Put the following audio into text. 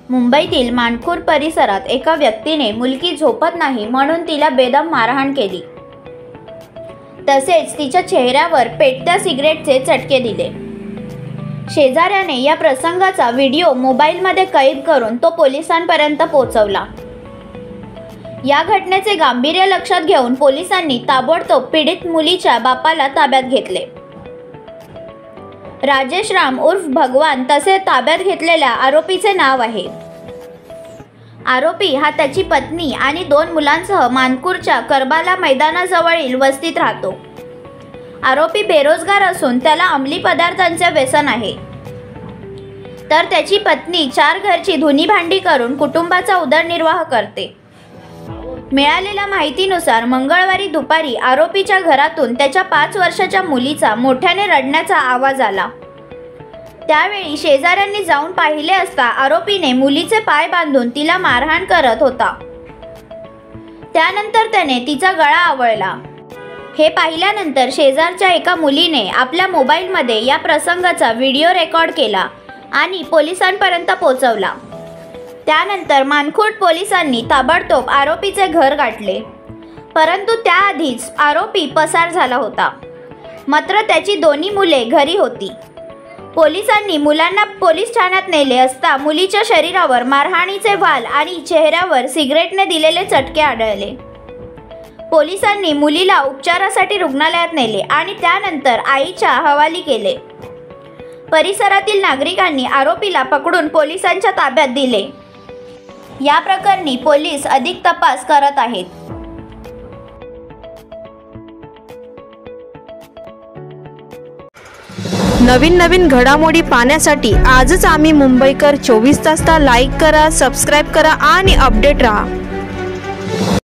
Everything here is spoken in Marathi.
मुंबईतील मानखुर्द परिसरात एका व्यक्तीने मुलगी झोपत नाही म्हणून तिला बेदम मारहाण केली। तसेच तिच्या चेहऱ्यावर पेटत्या सिगरेटचे चटके दिले। शेजाऱ्याने या प्रसंगाचा व्हिडिओ मोबाईलमध्ये कैद करून तो पोलिसांपर्यंत पोहोचवला। या घटनेचे गांभीर्य लक्षात घेऊन पोलिसांनी ताबडतोब पीडित मुलीच्या बापाला ताब्यात घेतले। राजेश राम उर्फ भगवान तसे ताब्यात घेतलेल्या आरोपीचे नाव आहे। आरोपी हा त्याची पत्नी आणि 2 मुलांसह मानखुर्दच्या करबाला मैदानाजवळील वस्तीत राहतो। आरोपी बेरोजगार असून त्याला अंमली पदार्थांचे व्यसन आहे, तर त्याची पत्नी 4 घरची धुनी भांडी करून कुटुंबाचा उदरनिर्वाह करते। मिळालेल्या माहितीनुसार मंगळवारी दुपारी आरोपीच्या घरातून त्याच्या 5 वर्षाच्या मुलीचा मोठ्याने रडण्याचा आवाज आला। त्यावेळी शेजाऱ्यांनी जाऊन पाहिले असता आरोपीने मुलीचे पाय बांधून तिला मारहाण करत होता। त्यानंतर त्याने तिचा गळा आवळला। हे पाहिल्यानंतर शेजारच्या एका मुलीने आपल्या मोबाईलमध्ये या प्रसंगाचा व्हिडिओ रेकॉर्ड केला आणि पोलिसांपर्यंत पोहोचवला। त्यानंतर मानखुर्द पोलिसांनी ताबडतोब आरोपीचे घर गाठले, परंतु त्याआधीच आरोपी पसार झाला होता। मात्र त्याची 2 मुले घरी होती। पोलिसांनी मुलांना पोलीस ठाण्यात नेले असता मुलीच्या शरीरावर मारहाणीचे वाल आणि चेहऱ्यावर सिगरेटने दिलेले चटके आढळले। पोलिसांनी मुलीला उपचारासाठी रुग्णालयात नेले आणि त्यानंतर आईच्या हवाली केले। परिसरातील नागरिकांनी आरोपीला पकडून पोलिसांच्या ताब्यात दिले। या प्रकरणी पोलीस अधिक तपास करत आहेत। नवीन घडामोडी पाहण्यासाठी आजच आम्ही मुंबईकर 24 तासला लाईक करा, सबस्क्राईब करा आणि अपडेट रहा।